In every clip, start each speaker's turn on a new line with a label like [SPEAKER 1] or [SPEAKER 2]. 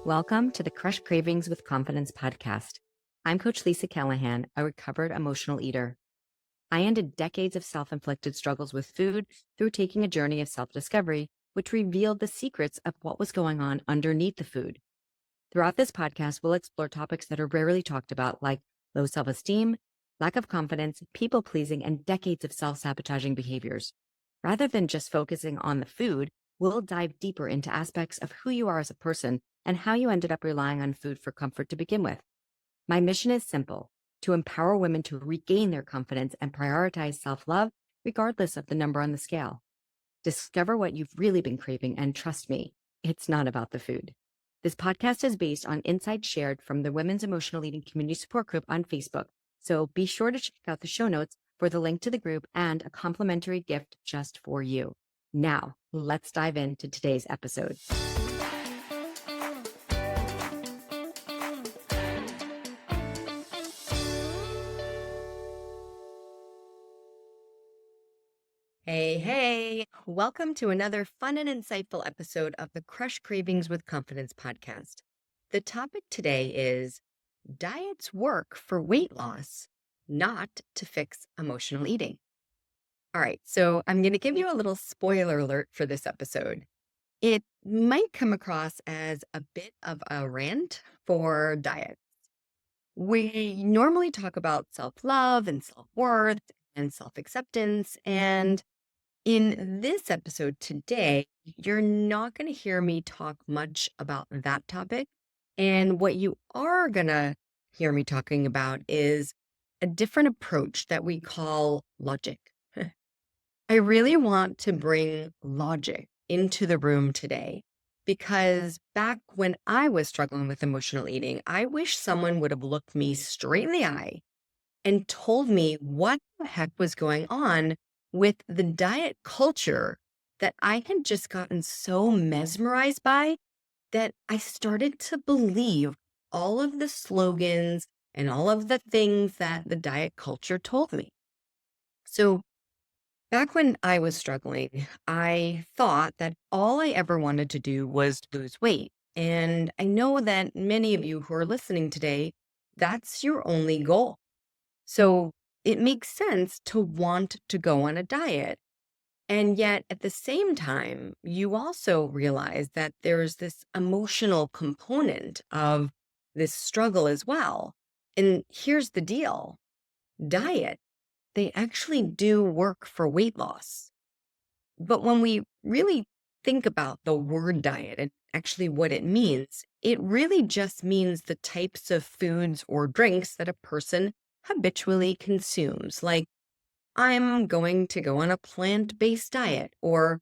[SPEAKER 1] Welcome to the Crush Cravings with Confidence podcast. I'm Coach Lisa Callahan, a recovered emotional eater. I ended decades of self-inflicted struggles with food through taking a journey of self-discovery, which revealed the secrets of what was going on underneath the food. Throughout this podcast, we'll explore topics that are rarely talked about, like low self-esteem, lack of confidence, people-pleasing, and decades of self-sabotaging behaviors. Rather than just focusing on the food, we'll dive deeper into aspects of who you are as a person and how you ended up relying on food for comfort to begin with. My mission is simple: to empower women to regain their confidence and prioritize self-love, regardless of the number on the scale. Discover what you've really been craving, and trust me, it's not about the food. This podcast is based on insights shared from the Women's Emotional Eating Community Support Group on Facebook, so be sure to check out the show notes for the link to the group and a complimentary gift just for you. Now, let's dive into today's episode. Hey, welcome to another fun and insightful episode of the Crush Cravings with Confidence podcast. The topic today is diets work for weight loss, not to fix emotional eating. All right, so I'm going to give you a little spoiler alert for this episode. It might come across as a bit of a rant for diets. We normally talk about self-love and self-worth and self-acceptance, and in this episode today, you're not going to hear me talk much about that topic. And what you are going to hear me talking about is a different approach that we call logic. I really want to bring logic into the room today because back when I was struggling with emotional eating, I wish someone would have looked me straight in the eye and told me what the heck was going on with the diet culture that I had just gotten so mesmerized by that I started to believe all of the slogans and all of the things that the diet culture told me. So back when I was struggling, I thought that all I ever wanted to do was lose weight. And I know that many of you who are listening today, that's your only goal. So it makes sense to want to go on a diet. And yet at the same time, you also realize that there's this emotional component of this struggle as well. And here's the deal: diet, they actually do work for weight loss. But when we really think about the word diet and actually what it means, it really just means the types of foods or drinks that a person habitually consumes. Like, I'm going to go on a plant-based diet, or,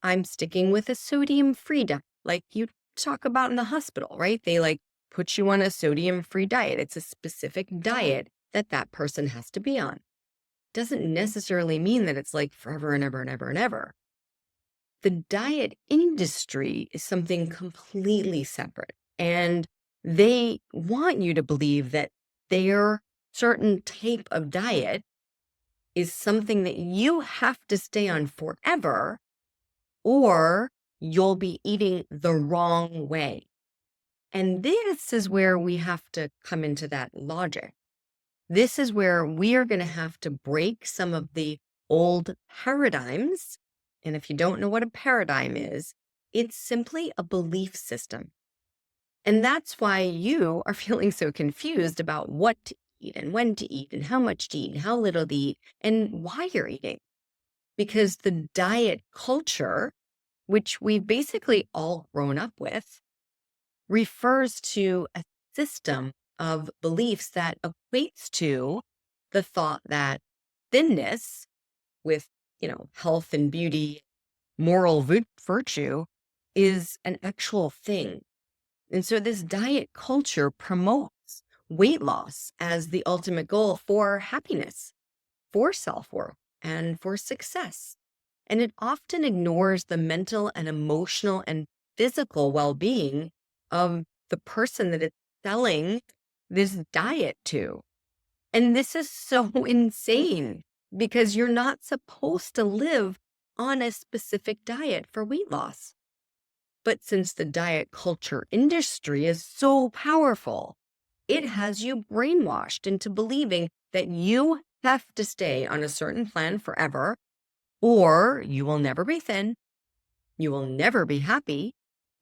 [SPEAKER 1] I'm sticking with a sodium-free diet, like you talk about in the hospital, right? They put you on a sodium-free diet. It's a specific diet that that person has to be on. Doesn't necessarily mean that it's like forever and ever and ever and ever. The diet industry is something completely separate, and they want you to believe that their certain type of diet is something that you have to stay on forever, or you'll be eating the wrong way. And this is where we have to come into that logic. This is where we are going to have to break some of the old paradigms. And if you don't know what a paradigm is, it's simply a belief system. And that's why you are feeling so confused about what to eat and when to eat and how much to eat and how little to eat and why you're eating. Because the diet culture, which we've basically all grown up with, refers to a system of beliefs that equates to the thought that thinness with, health and beauty, moral virtue is an actual thing. And so this diet culture promotes weight loss as the ultimate goal for happiness, for self-worth, and for success. And it often ignores the mental and emotional and physical well-being of the person that it's selling this diet to. And this is so insane because you're not supposed to live on a specific diet for weight loss. But since the diet culture industry is so powerful, it has you brainwashed into believing that you have to stay on a certain plan forever, or you will never be thin, you will never be happy,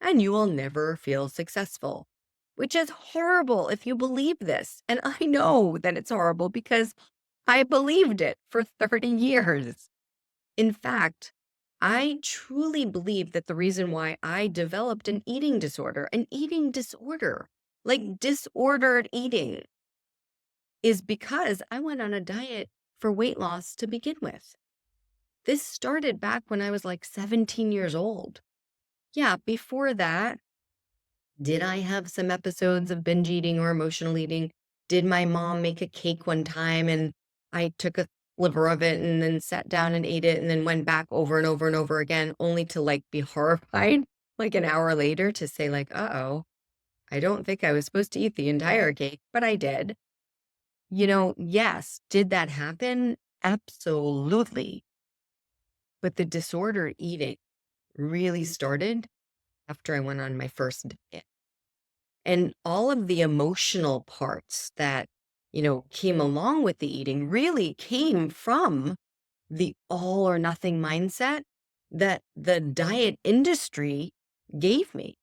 [SPEAKER 1] and you will never feel successful, which is horrible if you believe this. And I know that it's horrible because I believed it for 30 years. In fact, I truly believe that the reason why I developed an eating disorder, like disordered eating, is because I went on a diet for weight loss to begin with. This started back when I was like 17 years old. Yeah, before that, did I have some episodes of binge eating or emotional eating? Did my mom make a cake one time and I took a sliver of it and then sat down and ate it and then went back over and over and over again, only to like be horrified like an hour later to say like, uh-oh, I don't think I was supposed to eat the entire cake, but I did. Yes, did that happen? Absolutely. But the disordered eating really started after I went on my first diet. And all of the emotional parts that, came along with the eating really came from the all or nothing mindset that the diet industry gave me,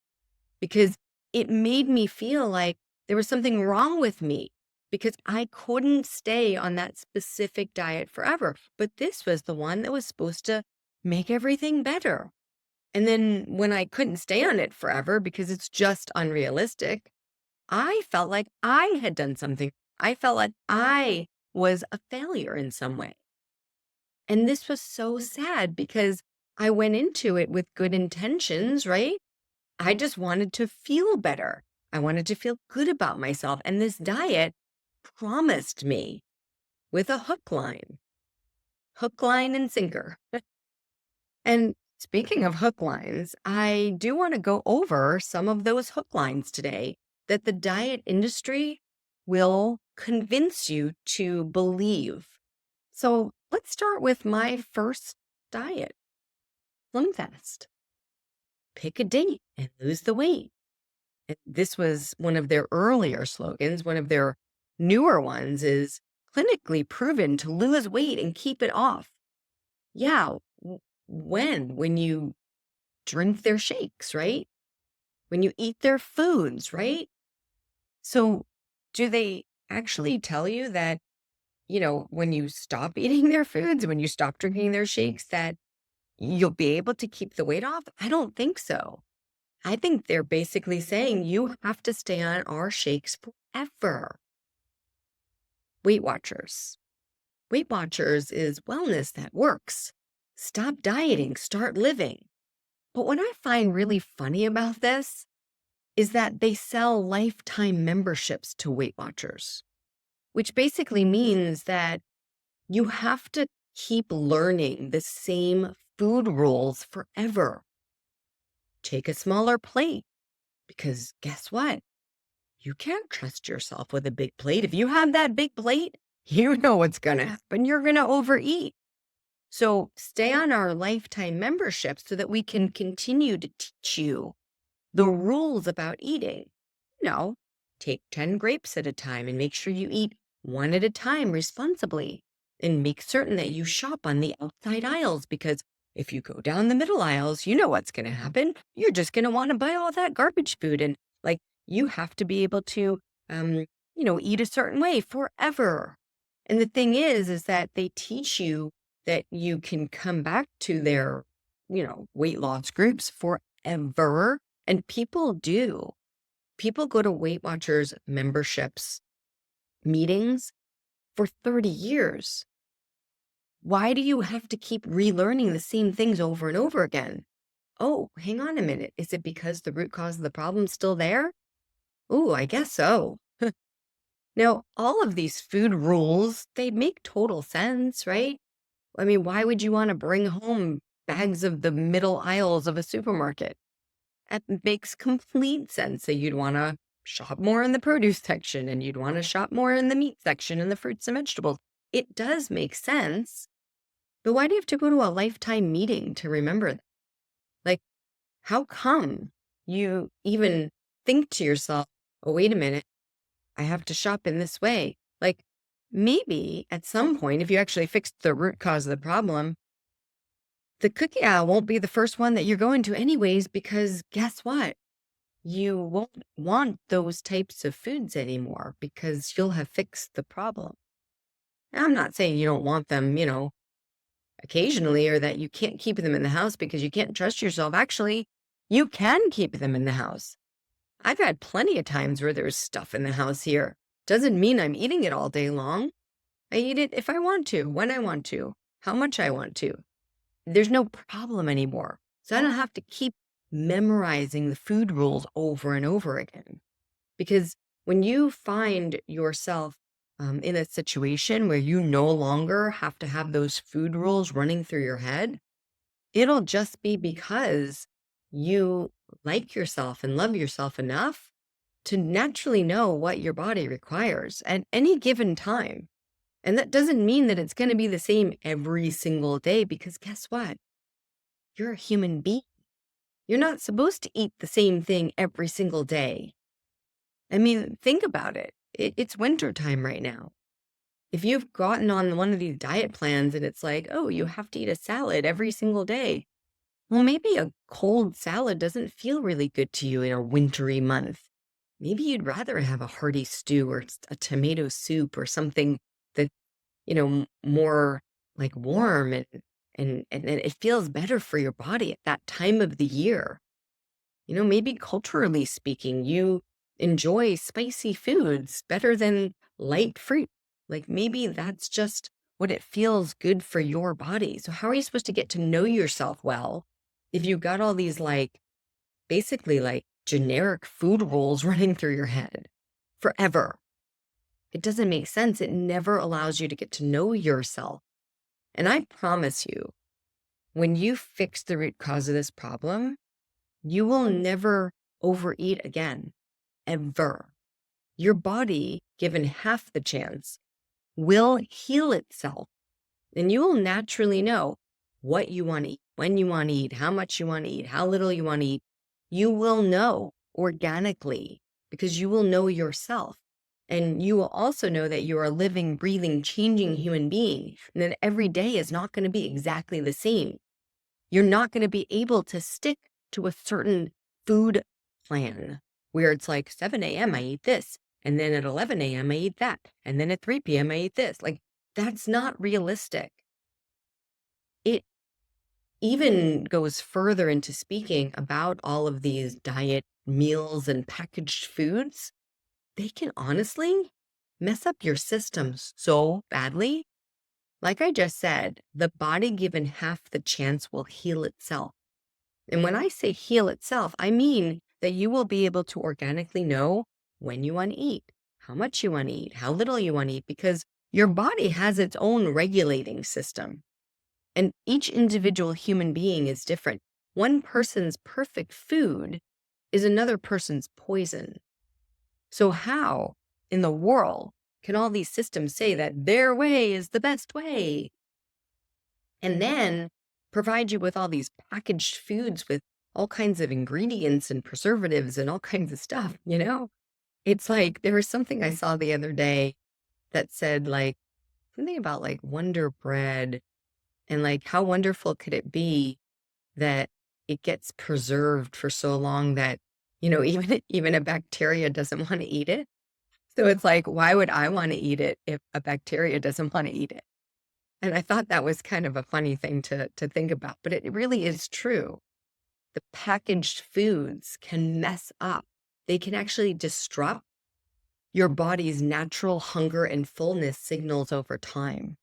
[SPEAKER 1] because it made me feel like there was something wrong with me because I couldn't stay on that specific diet forever. But this was the one that was supposed to make everything better. And then when I couldn't stay on it forever because it's just unrealistic, I felt like I had done something. I felt like I was a failure in some way. And this was so sad because I went into it with good intentions, right? I just wanted to feel better. I wanted to feel good about myself. And this diet promised me with a hook, line, and sinker. And speaking of hook lines, I do want to go over some of those hook lines today that the diet industry will convince you to believe. So let's start with my first diet, Slim Fast. Pick a date and lose the weight. And this was one of their earlier slogans. One of their newer ones is clinically proven to lose weight and keep it off. Yeah. When you drink their shakes, right? When you eat their foods, right? So do they actually tell you that, when you stop eating their foods, when you stop drinking their shakes, that you'll be able to keep the weight off? I don't think so. I think they're basically saying you have to stay on our shakes forever. Weight Watchers. Weight Watchers is wellness that works. Stop dieting, start living. But what I find really funny about this is that they sell lifetime memberships to Weight Watchers, which basically means that you have to keep learning the same food rules forever. Take a smaller plate, because guess what? You can't trust yourself with a big plate. If you have that big plate, you know what's going to happen. You're going to overeat. So stay on our lifetime membership so that we can continue to teach you the rules about eating. Take 10 grapes at a time and make sure you eat one at a time responsibly. And make certain that you shop on the outside aisles, because if you go down the middle aisles, you know what's going to happen. You're just going to want to buy all that garbage food. And like, you have to be able to, eat a certain way forever. And the thing is that they teach you that you can come back to their, weight loss groups forever. And people do. People go to Weight Watchers memberships meetings for 30 years. Why do you have to keep relearning the same things over and over again? Oh, hang on a minute. Is it because the root cause of the problem is still there? Oh, I guess so. Now, all of these food rules, they make total sense, right? I mean, why would you want to bring home bags of the middle aisles of a supermarket? It makes complete sense that you'd want to shop more in the produce section and you'd want to shop more in the meat section and the fruits and vegetables. It does make sense. But why do you have to go to a lifetime meeting to remember that? Like, how come you even think to yourself, oh, wait a minute, I have to shop in this way. Like maybe at some point, if you actually fix the root cause of the problem, the cookie aisle won't be the first one that you're going to, anyways, because guess what? You won't want those types of foods anymore because you'll have fixed the problem. And I'm not saying you don't want them, occasionally, or that you can't keep them in the house because you can't trust yourself. Actually, you can keep them in the house. I've had plenty of times where there's stuff in the house here. Doesn't mean I'm eating it all day long. I eat it if I want to, when I want to, how much I want to. There's no problem anymore. So I don't have to keep memorizing the food rules over and over again. Because when you find yourself in a situation where you no longer have to have those food rules running through your head, it'll just be because you like yourself and love yourself enough to naturally know what your body requires at any given time. And that doesn't mean that it's going to be the same every single day, because guess what? You're a human being. You're not supposed to eat the same thing every single day. I mean, think about it. It's winter time right now. If you've gotten on one of these diet plans and it's like, oh, you have to eat a salad every single day. Well, maybe a cold salad doesn't feel really good to you in a wintry month. Maybe you'd rather have a hearty stew or a tomato soup or something that, more like warm and it feels better for your body at that time of the year. Maybe culturally speaking, you enjoy spicy foods better than light fruit. Like maybe that's just what it feels good for your body. So how are you supposed to get to know yourself well if you got all these basically generic food rules running through your head forever? It doesn't make sense. It never allows you to get to know yourself. And I promise you, when you fix the root cause of this problem, you will never overeat again, ever. Your body, given half the chance, will heal itself. And you will naturally know what you want to eat, when you want to eat, how much you want to eat, how little you want to eat. You will know organically because you will know yourself. And you will also know that you are a living, breathing, changing human being, and that every day is not going to be exactly the same. You're not going to be able to stick to a certain food plan where it's like 7 a.m. I eat this, and then at 11 a.m. I eat that, and then at 3 p.m. I eat this. That's not realistic. It even goes further into speaking about all of these diet meals and packaged foods. They can honestly mess up your systems so badly. Like I just said, the body given half the chance will heal itself. And when I say heal itself, I mean that you will be able to organically know when you want to eat, how much you want to eat, how little you want to eat, because your body has its own regulating system. And each individual human being is different. One person's perfect food is another person's poison. So how in the world can all these systems say that their way is the best way? And then provide you with all these packaged foods with all kinds of ingredients and preservatives and all kinds of stuff. It's like there was something I saw the other day that said something about Wonder Bread and how wonderful could it be that it gets preserved for so long that, even a bacteria doesn't want to eat it. So it's like, why would I want to eat it if a bacteria doesn't want to eat it? And I thought that was kind of a funny thing to think about, but it really is true. The packaged foods can mess up. They can actually disrupt your body's natural hunger and fullness signals over time.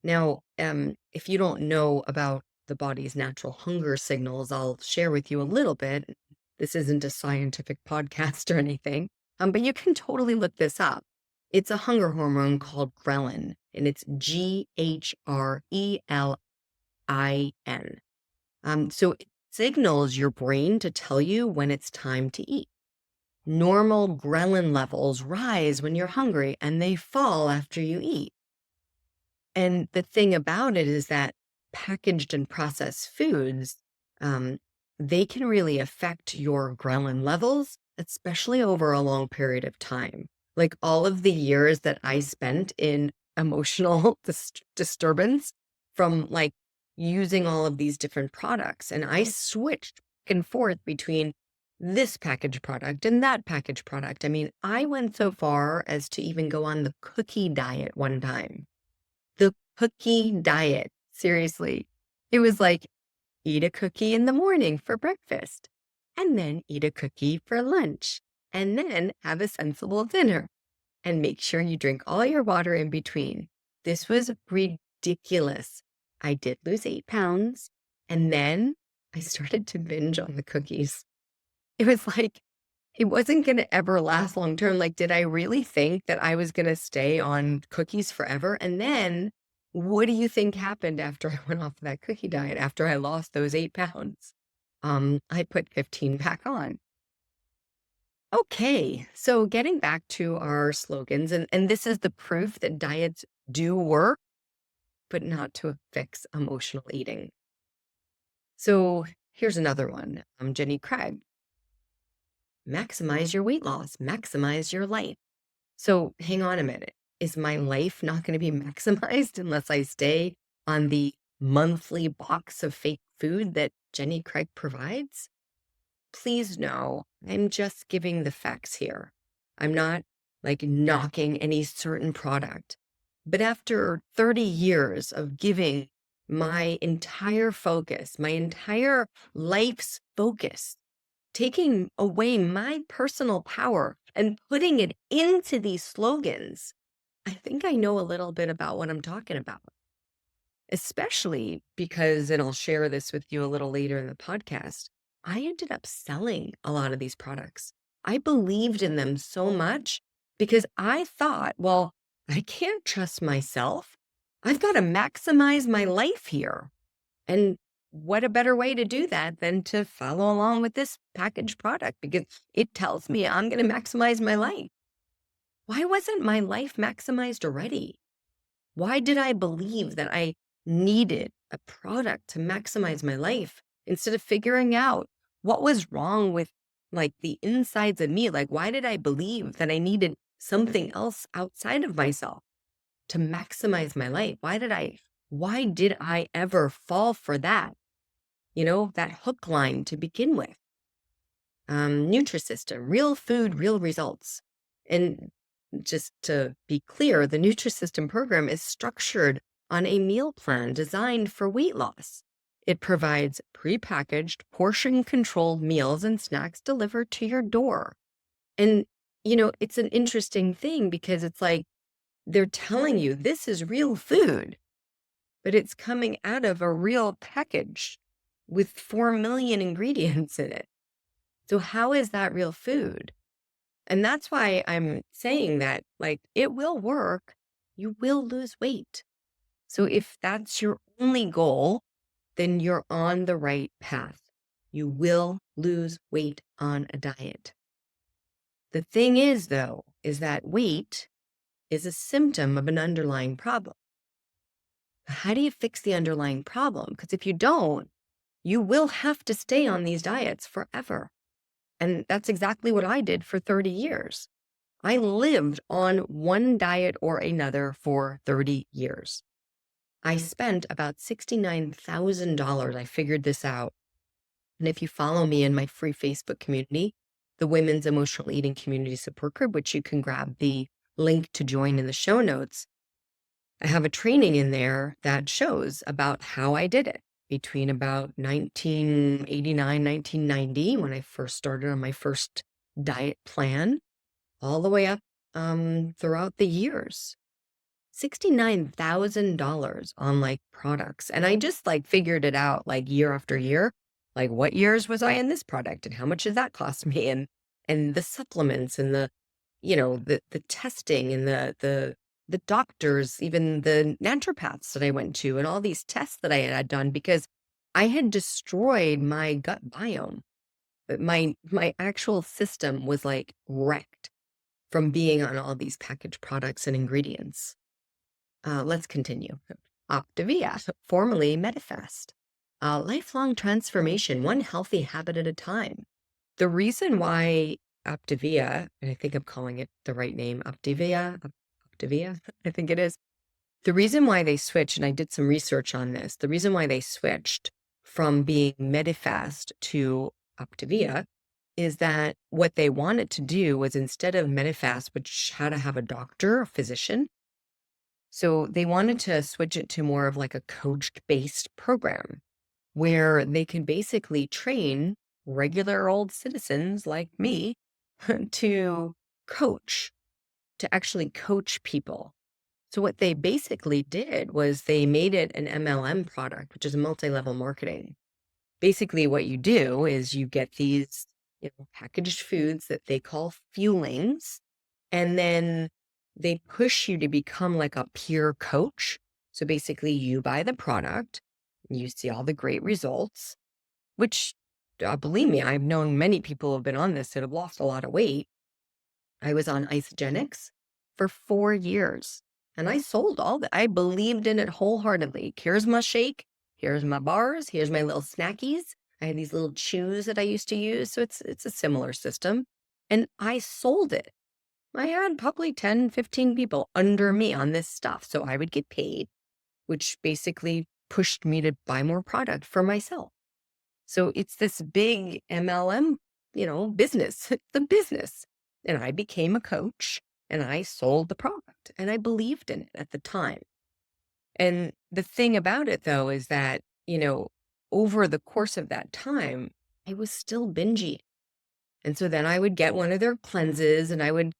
[SPEAKER 1] Now, if you don't know about the body's natural hunger signals, I'll share with you a little bit. This isn't a scientific podcast or anything, but you can totally look this up. It's a hunger hormone called ghrelin, and it's GHRELIN. So it signals your brain to tell you when it's time to eat. Normal ghrelin levels rise when you're hungry, and they fall after you eat. And the thing about it is that packaged and processed foods, they can really affect your ghrelin levels, especially over a long period of time. Like all of the years that I spent in emotional disturbance from like using all of these different products. And I switched back and forth between this package product and that package product. I mean, I went so far as to even go on the cookie diet one time. The cookie diet. Seriously. It was like eat a cookie in the morning for breakfast, and then eat a cookie for lunch, and then have a sensible dinner, and make sure you drink all your water in between. This was ridiculous. I did lose 8 pounds, and then I started to binge on the cookies. It was like, it wasn't going to ever last long term. Like, did I really think that I was going to stay on cookies forever? And then what do you think happened after I went off that cookie diet, after I lost those 8 pounds? I put 15 back on. Okay, so getting back to our slogans, and this is the proof that diets do work, but not to fix emotional eating. So here's another one. Jenny Craig. Maximize your weight loss, maximize your life. So hang on a minute. Is my life not going to be maximized unless I stay on the monthly box of fake food that Jenny Craig provides? Please no, I'm just giving the facts here. I'm not like knocking any certain product. But after 30 years of giving my entire focus, my entire life's focus, taking away my personal power and putting it into these slogans, I think I know a little bit about what I'm talking about. Especially because, and I'll share this with you a little later in the podcast, I ended up selling a lot of these products. I believed in them so much because I thought, well, I can't trust myself. I've got to maximize my life here. And what a better way to do that than to follow along with this packaged product, because it tells me I'm going to maximize my life. Why wasn't my life maximized already? Why did I believe that I needed a product to maximize my life instead of figuring out what was wrong with like the insides of me? Like, why did I believe that I needed something else outside of myself to maximize my life? Why did I ever fall for that? That hook line to begin with. Nutrisystem, real food, real results. And just to be clear, the Nutrisystem program is structured on a meal plan designed for weight loss. It provides prepackaged, portion-controlled meals and snacks delivered to your door. And, it's an interesting thing because it's like they're telling you this is real food, but it's coming out of a real package with 4 million ingredients in it. So how is that real food? And that's why I'm saying that, like, it will work. You will lose weight. So if that's your only goal, then you're on the right path. You will lose weight on a diet. The thing is, though, is that weight is a symptom of an underlying problem. How do you fix the underlying problem? Because if you don't, you will have to stay on these diets forever. And that's exactly what I did for 30 years. I lived on one diet or another for 30 years. I spent about $69,000. I figured this out. And if you follow me in my free Facebook community, the Women's Emotional Eating Community Support Group, which you can grab the link to join in the show notes, I have a training in there that shows about how I did it between about 1989, 1990, when I first started on my first diet plan, all the way up throughout the years. $69,000 on like products. And I just like figured it out like year after year. Like what years was I in this product and how much did that cost me? And the supplements and the testing and the doctors, even the naturopaths that I went to and all these tests that I had done because I had destroyed my gut biome. But my actual system was like wrecked from being on all these packaged products and ingredients. Let's continue. Optavia, formerly Medifast. lifelong transformation, one healthy habit at a time. The reason why Optavia, and I think I'm calling it the right name, Optavia, I think it is. The reason why they switched, and I did some research on this, the reason why they switched from being Medifast to Optavia is that what they wanted to do was, instead of Medifast, which had to have a doctor, a physician, so they wanted to switch it to more of like a coach-based program where they could basically train regular old citizens like me to coach, to actually coach people. So what they basically did was they made it an MLM product, which is multi-level marketing. Basically, what you do is you get these, packaged foods that they call fuelings, and then they push you to become like a peer coach. So basically, you buy the product, you see all the great results, which, believe me, I've known many people who have been on this that have lost a lot of weight. I was on Isogenics for 4 years, and I sold all that. I believed in it wholeheartedly. Here's my shake. Here's my bars. Here's my little snackies. I had these little chews that I used to use. So it's a similar system. And I sold it. I had probably 10, 15 people under me on this stuff. So I would get paid, which basically pushed me to buy more product for myself. So it's this big MLM, business. It's a business. And I became a coach and I sold the product and I believed in it at the time. And the thing about it, though, is that, over the course of that time, I was still bingy. And so then I would get one of their cleanses and I would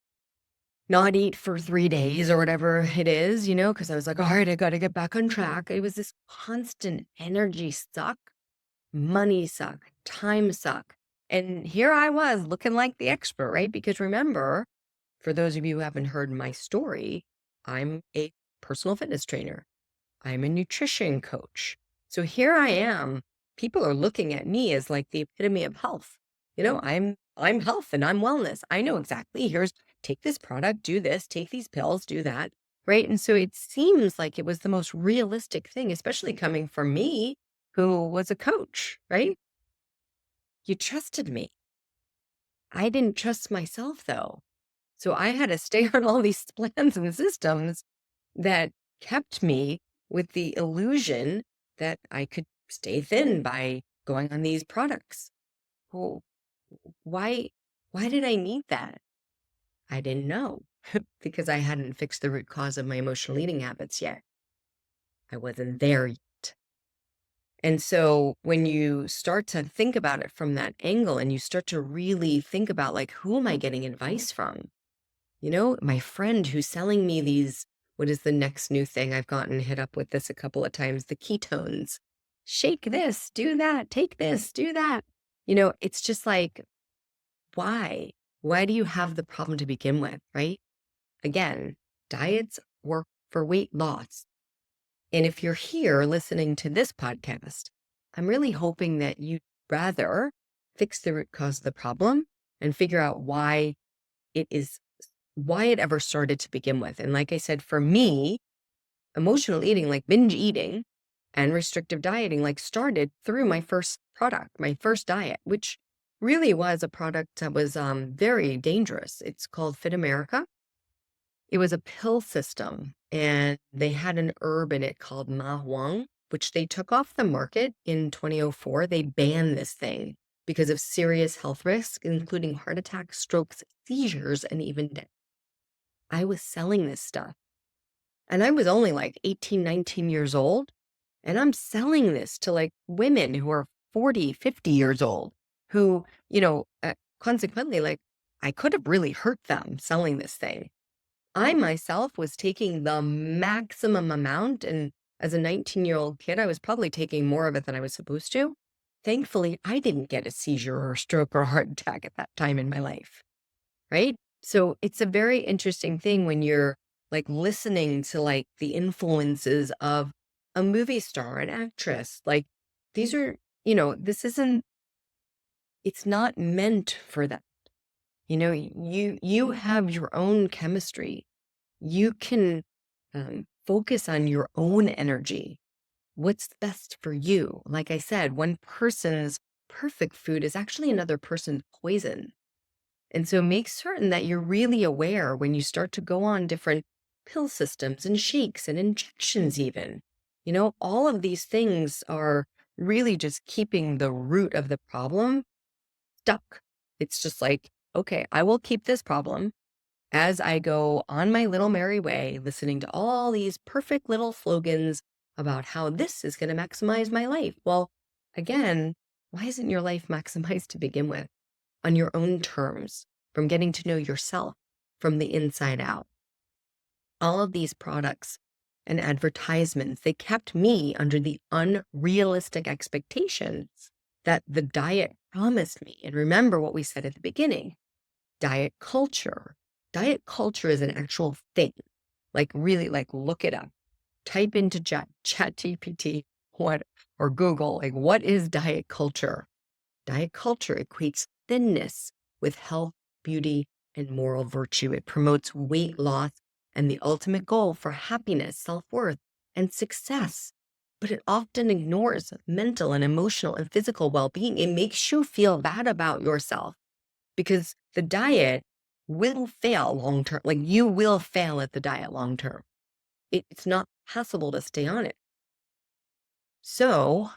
[SPEAKER 1] not eat for 3 days or whatever it is, because I was like, all right, I got to get back on track. It was this constant energy suck, money suck, time suck. And here I was looking like the expert, right? Because remember, for those of you who haven't heard my story, I'm a personal fitness trainer. I'm a nutrition coach. So here I am. People are looking at me as like the epitome of health. I'm health and I'm wellness. I know exactly. Take this product, do this, take these pills, do that. Right. And so it seems like it was the most realistic thing, especially coming from me, who was a coach, right? You trusted me. I didn't trust myself, though. So I had to stay on all these plans and systems that kept me with the illusion that I could stay thin by going on these products. Well, why, why did I need that? I didn't know because I hadn't fixed the root cause of my emotional eating habits yet. I wasn't there yet. And so when you start to think about it from that angle and you start to really think about, like, who am I getting advice from? My friend who's selling me these, what is the next new thing? I've gotten hit up with this a couple of times, the ketones. Shake this, do that, take this, do that. It's just like, why? Why do you have the problem to begin with, right? Again, diets work for weight loss. And if you're here listening to this podcast, I'm really hoping that you'd rather fix the root cause of the problem and figure out why it ever started to begin with. And like I said, for me, emotional eating, like binge eating and restrictive dieting, like started through my first product, my first diet, which really was a product that was very dangerous. It's called Fit America. It was a pill system, and they had an herb in it called ma huang, which they took off the market in 2004. They banned this thing because of serious health risks, including heart attacks, strokes, seizures, and even death. I was selling this stuff, and I was only like 18, 19 years old, and I'm selling this to like women who are 40, 50 years old, who, consequently, like, I could have really hurt them selling this thing. I myself was taking the maximum amount, and as a 19-year-old kid, I was probably taking more of it than I was supposed to. Thankfully, I didn't get a seizure or a stroke or a heart attack at that time in my life, right? So it's a very interesting thing when you're like listening to like the influences of a movie star, an actress. Like, these are, it's not meant for that. You have your own chemistry. You can focus on your own energy. what's best for you. Like I said, one person's perfect food is actually another person's poison. And so make certain that you're really aware when you start to go on different pill systems and shakes and injections, even. All of these things are really just keeping the root of the problem stuck. It's just like, okay, I will keep this problem as I go on my little merry way, listening to all these perfect little slogans about how this is going to maximize my life. Well, again, why isn't your life maximized to begin with on your own terms, from getting to know yourself from the inside out? All of these products and advertisements, they kept me under the unrealistic expectations that the diet promised me. And remember what we said at the beginning, diet culture. Diet culture is an actual thing. Like really, like look it up. Type into chat GPT or Google, like what is diet culture? Diet culture equates thinness with health, beauty, and moral virtue. It promotes weight loss and the ultimate goal for happiness, self-worth, and success. But it often ignores mental and emotional and physical well-being. It makes you feel bad about yourself because the diet will fail long term. Like you will fail at the diet long term. It's not possible to stay on it. So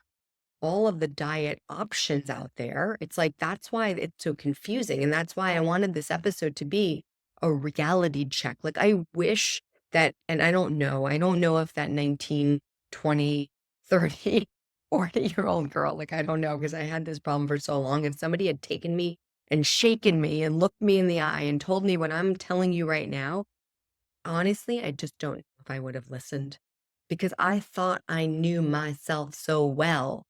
[SPEAKER 1] all of the diet options out there, it's like, that's why it's so confusing. And that's why I wanted this episode to be a reality check. Like I wish that, and I don't know if that 19, 20, 30, 40-year-old girl, like, I don't know, because I had this problem for so long. If somebody had taken me and shaken me and looked me in the eye and told me what I'm telling you right now, honestly, I just don't know if I would have listened because I thought I knew myself so well.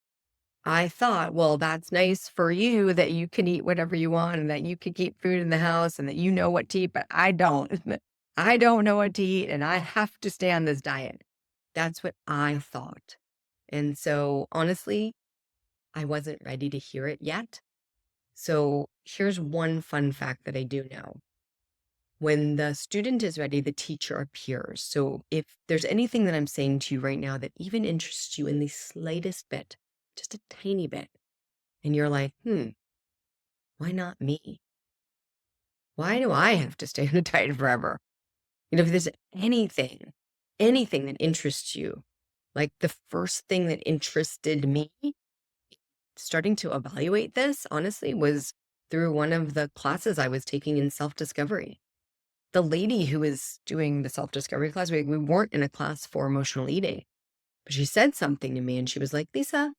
[SPEAKER 1] I thought, well, that's nice for you that you can eat whatever you want and that you can keep food in the house and that you know what to eat, but I don't. I don't know what to eat and I have to stay on this diet. That's what I thought. And so honestly, I wasn't ready to hear it yet. So here's one fun fact that I do know. When the student is ready, the teacher appears. So if there's anything that I'm saying to you right now that even interests you in the slightest bit, just a tiny bit, and you're like, why not me? Why do I have to stay on a diet forever? If there's anything that interests you, like the first thing that interested me, starting to evaluate this, honestly, was through one of the classes I was taking in self-discovery. The lady who was doing the self-discovery class, we weren't in a class for emotional eating, but she said something to me and she was like, Lisa,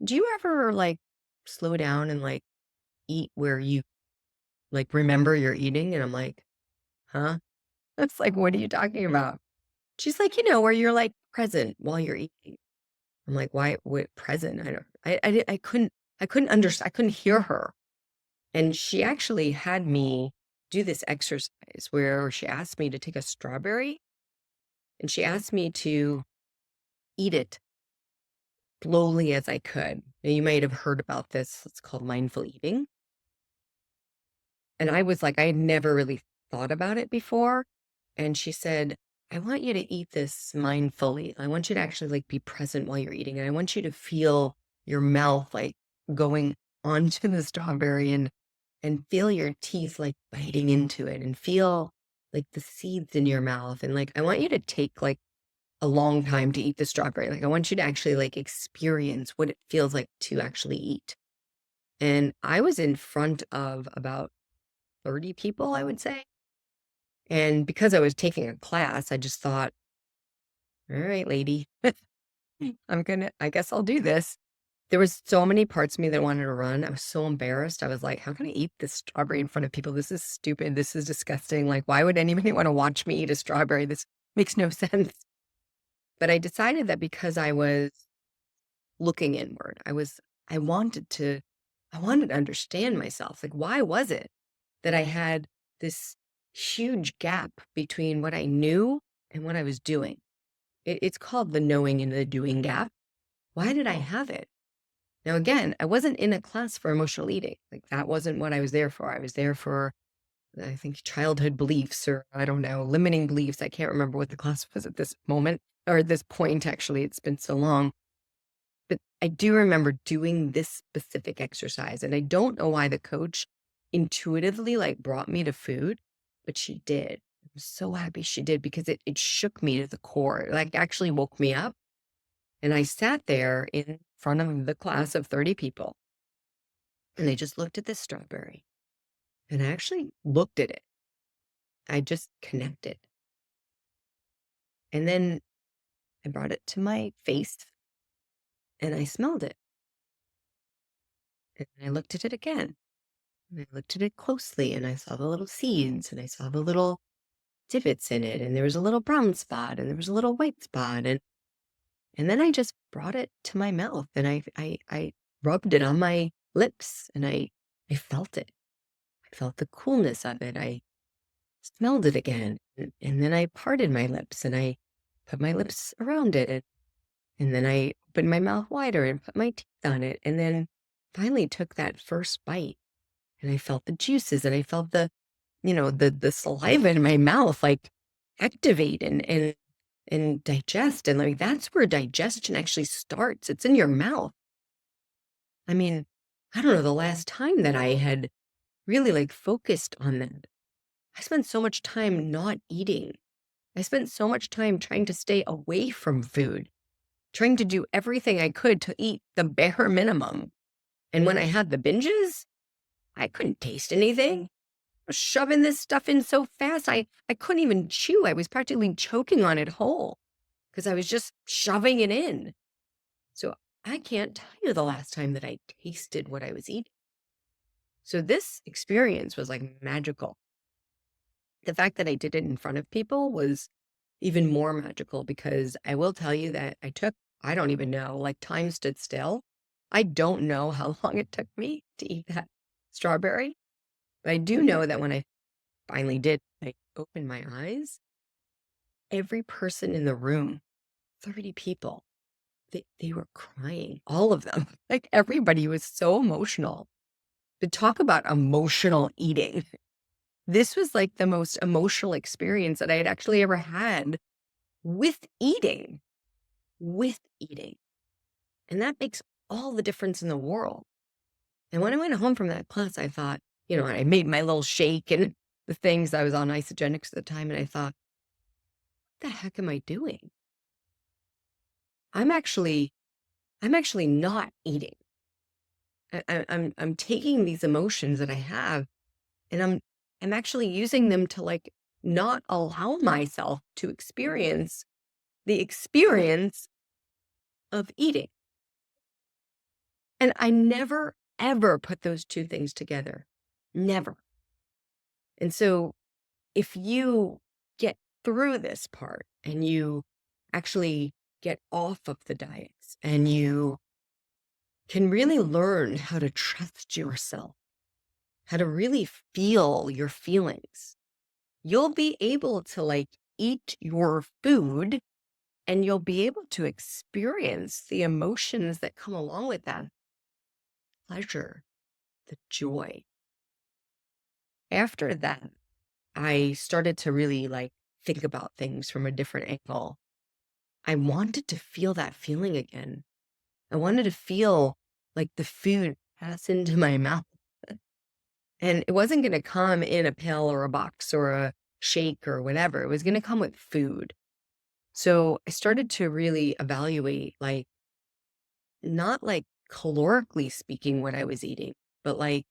[SPEAKER 1] do you ever like slow down and like eat where you like remember you're eating? And I'm like, huh? That's like, what are you talking about? She's like, where you're like present while you're eating. I'm like, why? What present? I couldn't understand. I couldn't hear her. And she actually had me do this exercise where she asked me to take a strawberry and she asked me to eat it slowly as I could. Now, you might have heard about this. It's called mindful eating. And I was like, I had never really thought about it before. And she said, I want you to eat this mindfully. I want you to actually like be present while you're eating. And I want you to feel your mouth like going onto the strawberry and feel your teeth like biting into it and feel like the seeds in your mouth. And like, I want you to take like a long time to eat the strawberry. Like, I want you to actually like experience what it feels like to actually eat. And I was in front of about 30 people, I would say. And because I was taking a class, I just thought, all right, lady, I guess I'll do this. There was so many parts of me that wanted to run. I was so embarrassed. I was like, how can I eat this strawberry in front of people? This is stupid. This is disgusting. Like, why would anybody want to watch me eat a strawberry? This makes no sense. But I decided that because I was looking inward, I wanted to understand myself. Like, why was it that I had this huge gap between what I knew and what I was doing? It's called the knowing and the doing gap. Why did I have it? Now, again, I wasn't in a class for emotional eating. Like, that wasn't what I was there for. I was there for, I think, childhood beliefs or I don't know, limiting beliefs. I can't remember what the class was at this moment. or at this point, actually, it's been so long. But I do remember doing this specific exercise, and I don't know why the coach intuitively like brought me to food, but she did. I'm so happy she did because it shook me to the core. It like actually woke me up. And I sat there in front of the class of 30 people, and I just looked at this strawberry, and I actually looked at it. I just connected. And then I brought it to my face and I smelled it. And I looked at it again. And I looked at it closely and I saw the little seeds and I saw the little divots in it. And there was a little brown spot and there was a little white spot. And then I just brought it to my mouth and I rubbed it on my lips and I felt it. I felt the coolness of it. I smelled it again. And then I parted my lips and I put my lips around it. And then I opened my mouth wider and put my teeth on it. And then finally took that first bite and I felt the juices and I felt the saliva in my mouth like activate and digest. And like that's where digestion actually starts. It's in your mouth. I mean, I don't know the last time that I had really like focused on that. I spent so much time not eating. I spent so much time trying to stay away from food, trying to do everything I could to eat the bare minimum. And when I had the binges, I couldn't taste anything. I was shoving this stuff in so fast, I couldn't even chew. I was practically choking on it whole because I was just shoving it in. So I can't tell you the last time that I tasted what I was eating. So this experience was like magical. The fact that I did it in front of people was even more magical because I will tell you that I don't even know, like time stood still. I don't know how long it took me to eat that strawberry, but I do know that when I finally did, I opened my eyes, every person in the room, 30 people, they were crying, all of them. Like everybody was so emotional. To talk about emotional eating. This was like the most emotional experience that I had actually ever had with eating, with eating. And that makes all the difference in the world. And when I went home from that class, I thought, I made my little shake and the things. I was on isogenics at the time. And I thought, what the heck am I doing? I'm actually not eating. I'm taking these emotions that I have and I'm actually using them to like not allow myself to experience the experience of eating. And I never, ever put those two things together. Never. And so if you get through this part and you actually get off of the diets and you can really learn how to trust yourself, how to really feel your feelings, you'll be able to like eat your food and you'll be able to experience the emotions that come along with that pleasure, the joy. After that, I started to really like think about things from a different angle. I wanted to feel that feeling again. I wanted to feel like the food pass into my mouth. And it wasn't going to come in a pill or a box or a shake or whatever. It was going to come with food. So I started to really evaluate, like, not like calorically speaking what I was eating, but like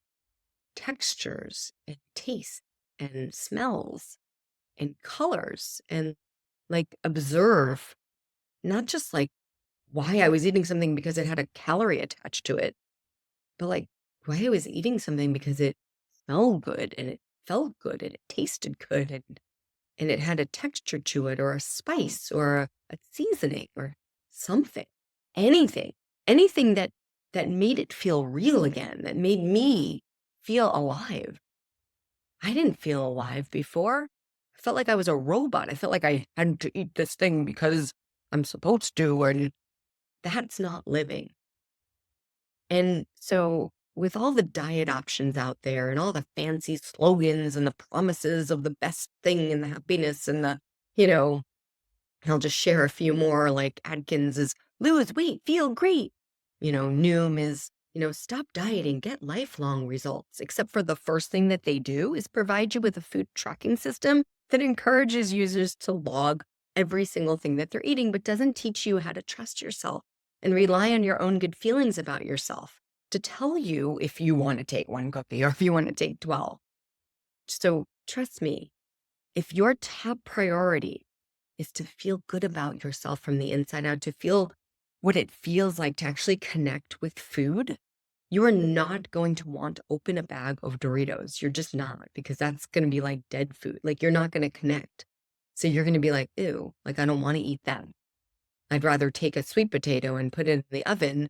[SPEAKER 1] textures and taste and smells and colors and like observe, not just like why I was eating something because it had a calorie attached to it, but like why I was eating something because it smelled good and it felt good and it tasted good and it had a texture to it or a spice or a seasoning or something, anything, anything that made it feel real again, that made me feel alive. I didn't feel alive before. I felt like I was a robot. I felt like I had to eat this thing because I'm supposed to, and that's not living. And so with all the diet options out there and all the fancy slogans and the promises of the best thing and the happiness and the, you know, I'll just share a few more, like Atkins is lose weight, feel great. Noom is, stop dieting, get lifelong results. Except for the first thing that they do is provide you with a food tracking system that encourages users to log every single thing that they're eating, but doesn't teach you how to trust yourself and rely on your own good feelings about yourself to tell you if you want to take one cookie or if you want to take 12. So trust me, if your top priority is to feel good about yourself from the inside out, to feel what it feels like to actually connect with food, you are not going to want to open a bag of Doritos. You're just not, because that's going to be like dead food. Like you're not going to connect. So you're going to be like, ew, like I don't want to eat that. I'd rather take a sweet potato and put it in the oven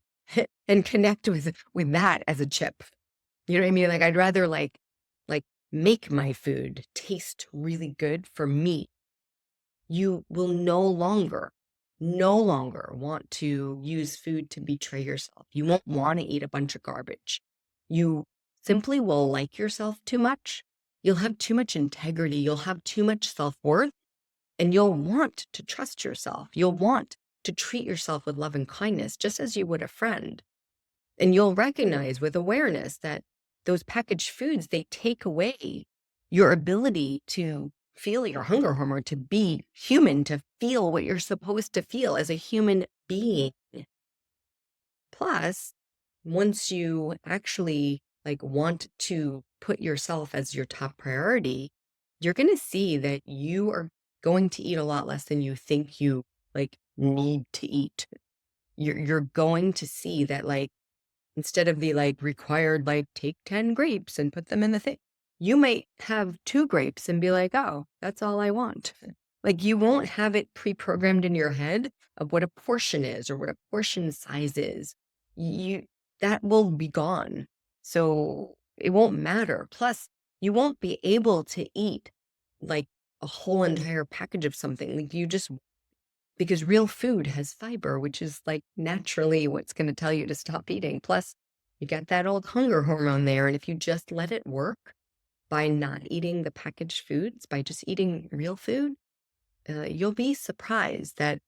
[SPEAKER 1] and connect with that as a chip. You know what I mean? Like I'd rather like make my food taste really good for me. You will no longer want to use food to betray yourself. You won't want to eat a bunch of garbage. You simply will like yourself too much. You'll have too much integrity. You'll have too much self-worth, and you'll want to trust yourself. You'll want to treat yourself with love and kindness, just as you would a friend. And you'll recognize with awareness that those packaged foods, they take away your ability to feel your hunger hormone, to be human, to feel what you're supposed to feel as a human being. Plus, once you actually like want to put yourself as your top priority, you're going to see that you are going to eat a lot less than you think you like need to eat. You're going to see that like instead of the like required, like take 10 grapes and put them in the thing, you might have 2 grapes and be like, oh, that's all I want. Like you won't have it pre-programmed in your head of what a portion is or what a portion size is. You that will be gone. So it won't matter. Plus, you won't be able to eat like a whole entire package of something. Like you just because real food has fiber, which is like naturally what's going to tell you to stop eating. Plus, you got that old hunger hormone there. And if you just let it work by not eating the packaged foods, by just eating real food, you'll be surprised that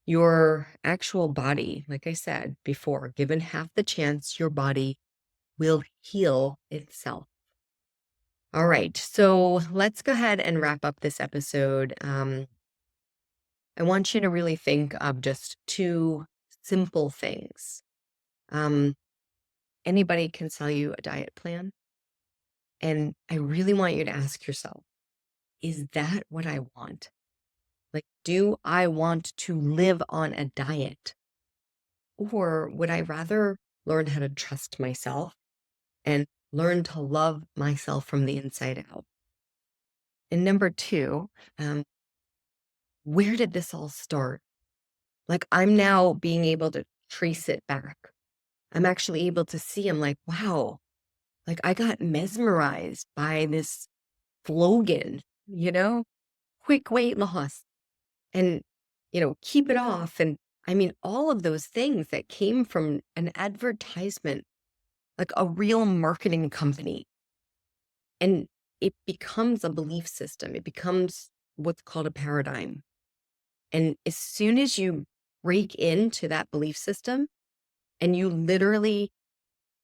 [SPEAKER 1] your actual body, like I said before, given half the chance, your body will heal itself. All right. So let's go ahead and wrap up this episode. I want you to really think of just 2 simple things. Anybody can sell you a diet plan. And I really want you to ask yourself, is that what I want? Like, do I want to live on a diet? Or would I rather learn how to trust myself and learn to love myself from the inside out? And number 2, where did this all start? Like, I'm now being able to trace it back. I'm actually able to see, I'm like, wow, like I got mesmerized by this slogan, quick weight loss and, keep it off. And I mean, all of those things that came from an advertisement, like a real marketing company. And it becomes a belief system. It becomes what's called a paradigm. And as soon as you break into that belief system and you literally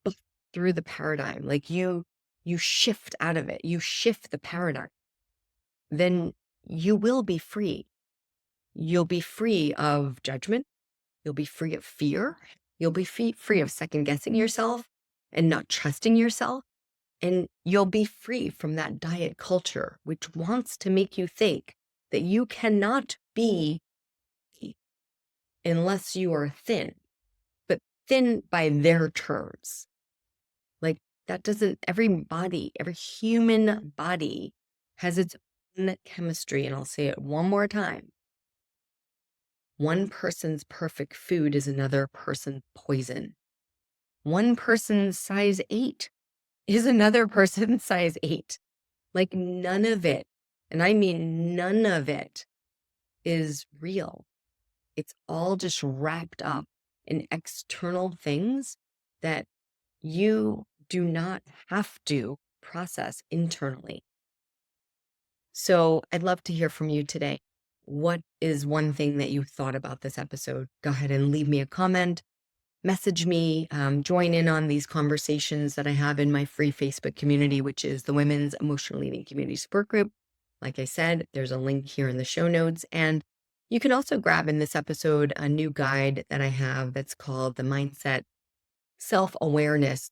[SPEAKER 1] bust through the paradigm, like you shift out of it, you shift the paradigm, then you will be free. You'll be free of judgment. You'll be free of fear. You'll be free of second guessing yourself and not trusting yourself. And you'll be free from that diet culture, which wants to make you think that you cannot be unless you are thin, but thin by their terms. Like that doesn't, every human body has its own chemistry. And I'll say it one more time. One person's perfect food is another person's poison. One person's size 8 is another person's size 8. Like none of it, and I mean none of it, is real. It's all just wrapped up in external things that you do not have to process internally. So I'd love to hear from you today. what is one thing that you thought about this episode? Go ahead and leave me a comment, message me, join in on these conversations that I have in my free Facebook community, which is the Women's Emotional Eating Community Support Group. Like I said, there's a link here in the show notes. And you can also grab in this episode a new guide that I have that's called the Mindset Self-Awareness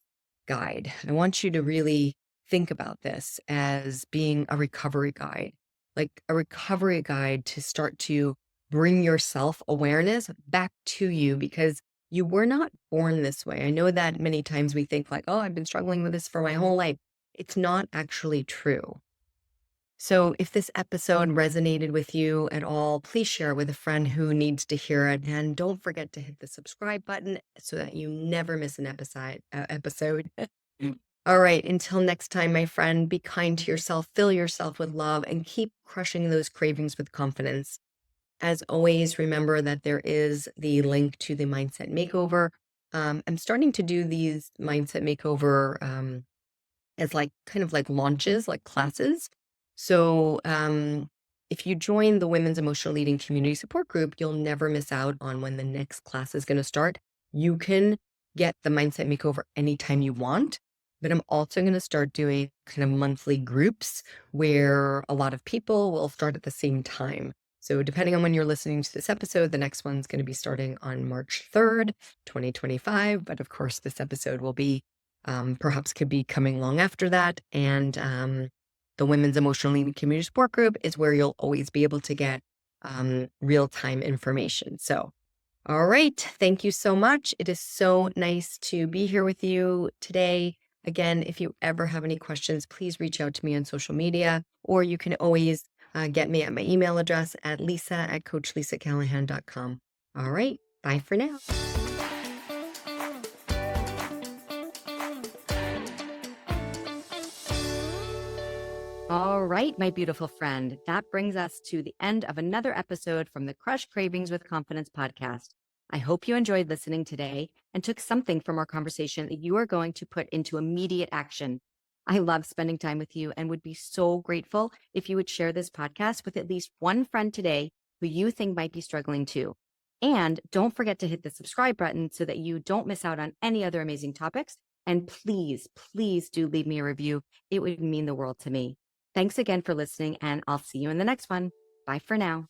[SPEAKER 1] Guide. I want you to really think about this as being a recovery guide, like a recovery guide to start to bring your self-awareness back to you, because you were not born this way. I know that many times we think like, oh, I've been struggling with this for my whole life. It's not actually true. So if this episode resonated with you at all, please share it with a friend who needs to hear it. And don't forget to hit the subscribe button so that you never miss an episode. All right. Until next time, my friend, be kind to yourself, fill yourself with love, and keep crushing those cravings with confidence. As always, remember that there is the link to the Mindset Makeover. I'm starting to do these Mindset Makeover as like kind of like launches, like classes. So if you join the Women's Emotional Eating Community Support Group, you'll never miss out on when the next class is going to start. You can get the Mindset Makeover anytime you want, but I'm also going to start doing kind of monthly groups where a lot of people will start at the same time. So depending on when you're listening to this episode, the next one's going to be starting on March 3rd, 2025. But of course, this episode will be perhaps could be coming long after that. And the Women's Emotional Eating Community Support Group is where you'll always be able to get real-time information. So, all right. Thank you so much. It is so nice to be here with you today. Again, if you ever have any questions, please reach out to me on social media, or you can always get me at my email address at lisa@coachlisacallahan.com. All right. Bye for now. All right, my beautiful friend, that brings us to the end of another episode from the Crush Cravings with Confidence podcast. I hope you enjoyed listening today and took something from our conversation that you are going to put into immediate action. I love spending time with you and would be so grateful if you would share this podcast with at least one friend today who you think might be struggling too. And don't forget to hit the subscribe button so that you don't miss out on any other amazing topics. And please, please do leave me a review. It would mean the world to me. Thanks again for listening, and I'll see you in the next one. Bye for now.